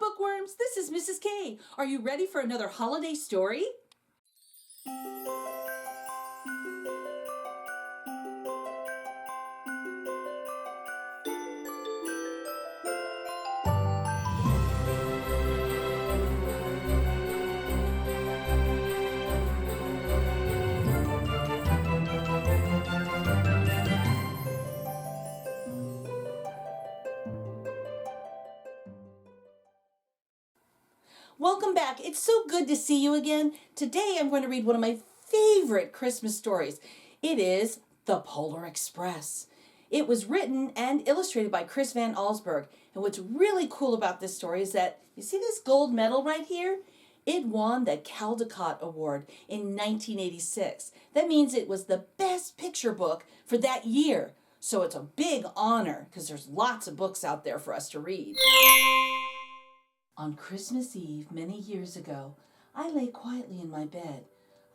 bookworms, this is Mrs. K. Are you ready for another holiday story? Welcome back. It's so good to see you again. Today I'm going to read one of my favorite Christmas stories. It is The Polar Express. It was written and illustrated by Chris Van Allsburg. And what's really cool about this story is that, you see this gold medal right here? It won the Caldecott Award in 1986. That means it was the best picture book for that year. So it's a big honor because there's lots of books out there for us to read. On Christmas Eve, many years ago, I lay quietly in my bed.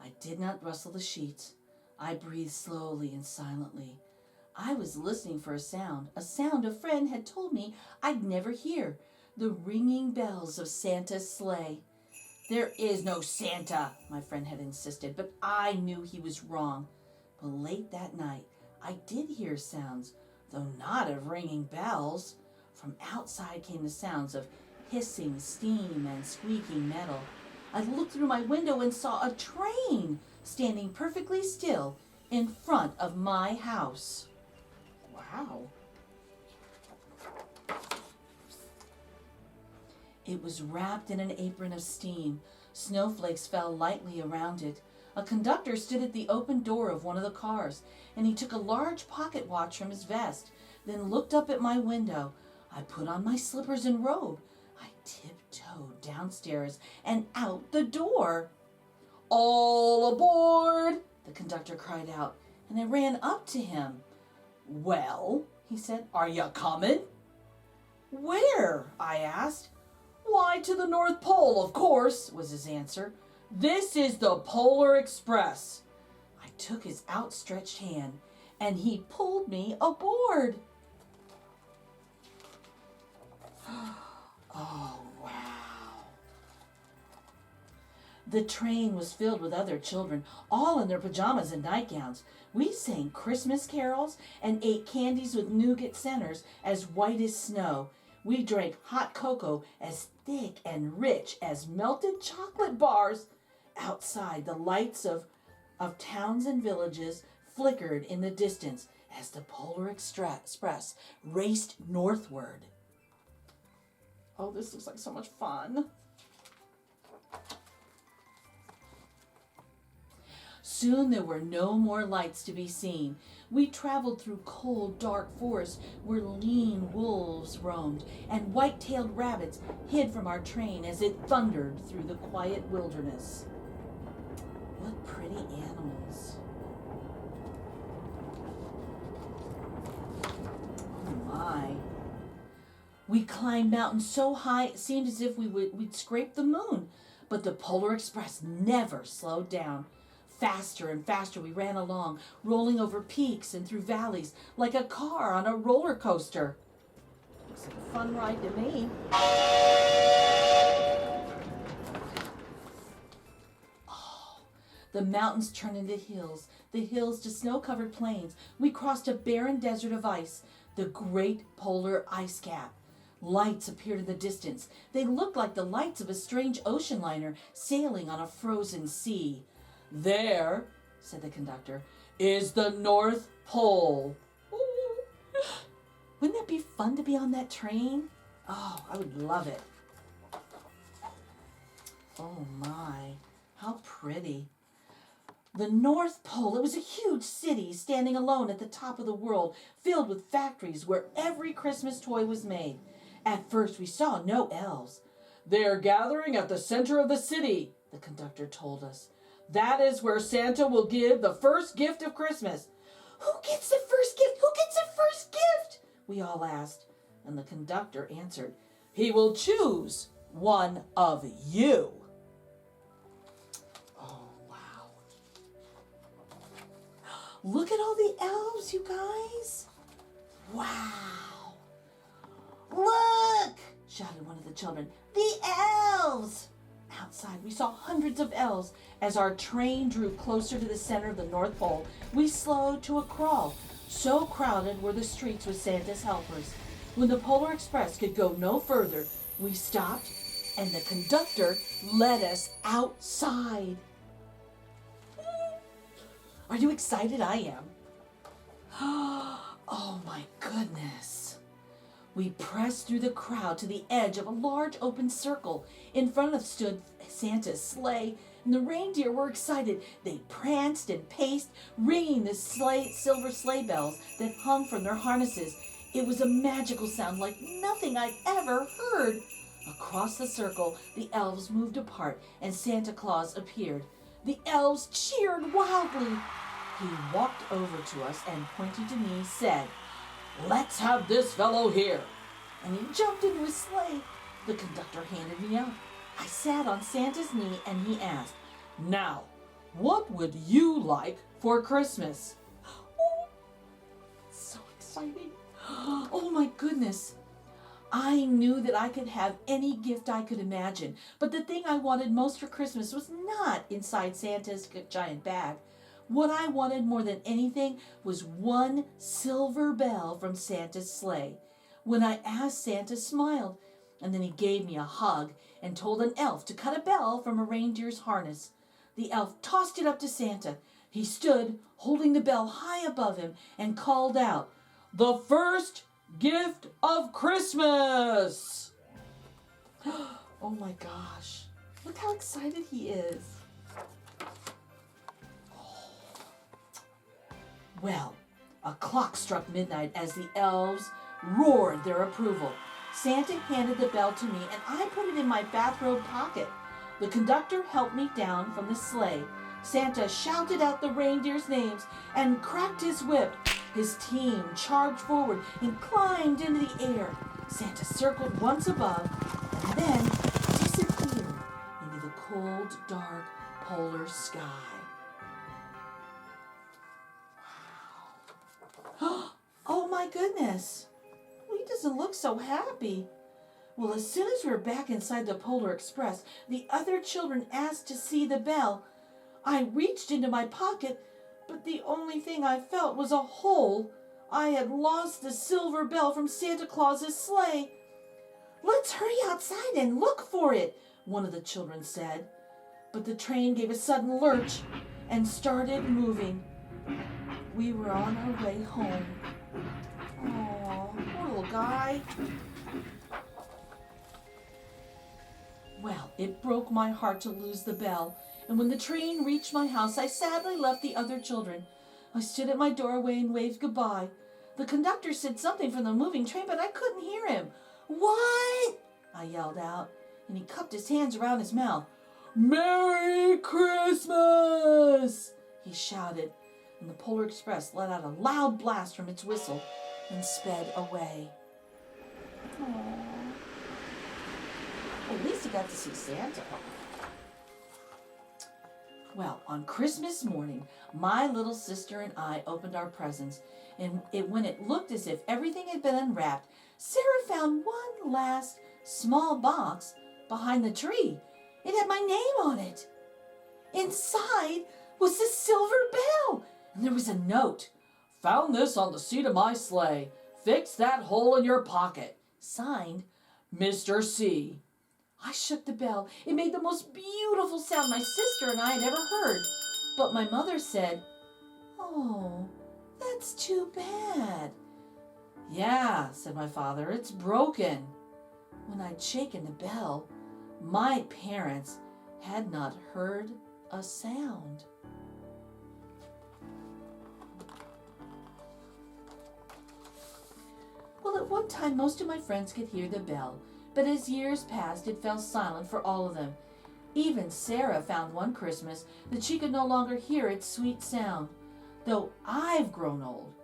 I did not rustle the sheets. I breathed slowly and silently. I was listening for a sound a friend had told me I'd never hear, the ringing bells of Santa's sleigh. There is no Santa, my friend had insisted, but I knew he was wrong. But late that night, I did hear sounds, though not of ringing bells. From outside came the sounds of hissing steam and squeaking metal. I looked through my window and saw a train standing perfectly still in front of my house. Wow. It was wrapped in an apron of steam. Snowflakes fell lightly around it. A conductor stood at the open door of one of the cars, and he took a large pocket watch from his vest, then looked up at my window. I put on my slippers and robe. I tiptoed downstairs and out the door. "All aboard!" the conductor cried out, and I ran up to him. "Well," he said, "are you coming?" "Where?" I asked. "Why, to the North Pole, of course," was his answer. "This is the Polar Express." I took his outstretched hand, and he pulled me aboard. Oh, wow. The train was filled with other children, all in their pajamas and nightgowns. We sang Christmas carols and ate candies with nougat centers as white as snow. We drank hot cocoa as thick and rich as melted chocolate bars. Outside, the lights of towns and villages flickered in the distance as the Polar Express raced northward. Oh, this looks like so much fun. Soon there were no more lights to be seen. We traveled through cold, dark forests where lean wolves roamed and white-tailed rabbits hid from our train as it thundered through the quiet wilderness. What pretty animals. Oh my. We climbed mountains so high it seemed as if we'd scrape the moon. But the Polar Express never slowed down. Faster and faster we ran along, rolling over peaks and through valleys like a car on a roller coaster. Looks like a fun ride to me. Oh, the mountains turned into hills, the hills to snow-covered plains. We crossed a barren desert of ice, the great polar ice cap. Lights appeared in the distance. They looked like the lights of a strange ocean liner sailing on a frozen sea. "There," said the conductor, "is the North Pole." Ooh. Wouldn't that be fun to be on that train? Oh, I would love it. Oh my, how pretty. The North Pole, it was a huge city standing alone at the top of the world, filled with factories where every Christmas toy was made. At first we saw no elves. "They're gathering at the center of the city," the conductor told us. "That is where Santa will give the first gift of Christmas." "Who gets the first gift? Who gets the first gift?" we all asked. And the conductor answered, "He will choose one of you." Oh, wow. Look at all the elves, you guys. Wow. Look! shouted one of the children. The elves! Outside, we saw hundreds of elves. As our train drew closer to the center of the North Pole, we slowed to a crawl. So crowded were the streets with Santa's helpers. When the Polar Express could go no further, we stopped, and the conductor led us outside. Are you excited? I am. Oh my goodness. We pressed through the crowd to the edge of a large open circle. In front of us stood Santa's sleigh, and the reindeer were excited. They pranced and paced, ringing the silver sleigh bells that hung from their harnesses. It was a magical sound like nothing I'd ever heard. Across the circle, the elves moved apart, and Santa Claus appeared. The elves cheered wildly. He walked over to us and, pointing to me, said, "Let's have this fellow here." And he jumped into his sleigh. The conductor handed me out. I sat on Santa's knee and he asked, "Now, what would you like for Christmas?" Oh, so exciting. Oh my goodness. I knew that I could have any gift I could imagine, but the thing I wanted most for Christmas was not inside Santa's giant bag. What I wanted more than anything was one silver bell from Santa's sleigh. When I asked, Santa smiled, and then he gave me a hug and told an elf to cut a bell from a reindeer's harness. The elf tossed it up to Santa. He stood, holding the bell high above him, and called out, "The first gift of Christmas!" Oh my gosh. Look how excited he is. Well, a clock struck midnight as the elves roared their approval. Santa handed the bell to me, and I put it in my bathrobe pocket. The conductor helped me down from the sleigh. Santa shouted out the reindeers' names and cracked his whip. His team charged forward and climbed into the air. Santa circled once above and then disappeared into the cold, dark, polar sky. Oh my goodness. Well, he doesn't look so happy. Well, as soon as we were back inside the Polar Express, the other children asked to see the bell. I reached into my pocket, but the only thing I felt was a hole. I had lost the silver bell from Santa Claus's sleigh. "Let's hurry outside and look for it," one of the children said. But the train gave a sudden lurch and started moving. We were on our way home. Aw, poor little guy. Well, it broke my heart to lose the bell, and when the train reached my house, I sadly left the other children. I stood at my doorway and waved goodbye. The conductor said something from the moving train, but I couldn't hear him. "What?" I yelled out, and he cupped his hands around his mouth. "Merry Christmas!" he shouted, and the Polar Express let out a loud blast from its whistle and sped away. Aww. At least he got to see Santa. Well, on Christmas morning, my little sister and I opened our presents, and when it looked as if everything had been unwrapped, Sarah found one last small box behind the tree. It had my name on it. Inside was the silver bell, and there was a note. "Found this on the seat of my sleigh. Fix that hole in your pocket. Signed, Mr. C." I shook the bell. It made the most beautiful sound my sister and I had ever heard. But my mother said, "Oh, that's too bad." "Yeah," said my father, "it's broken." When I'd shaken the bell, my parents had not heard a sound. Well, at one time, most of my friends could hear the bell, but as years passed, it fell silent for all of them. Even Sarah found one Christmas that she could no longer hear its sweet sound. Though I've grown old,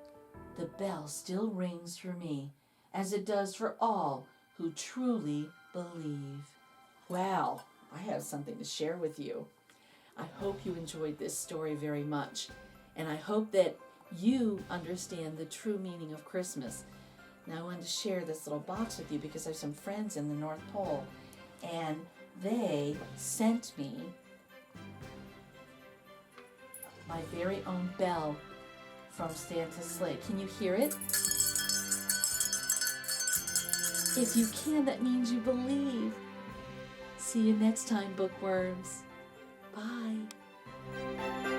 the bell still rings for me, as it does for all who truly believe. Well, I have something to share with you. I hope you enjoyed this story very much, and I hope that you understand the true meaning of Christmas. Now I wanted to share this little box with you because I have some friends in the North Pole, and they sent me my very own bell from Santa's sleigh. Can you hear it? If you can, that means you believe. See you next time, bookworms. Bye.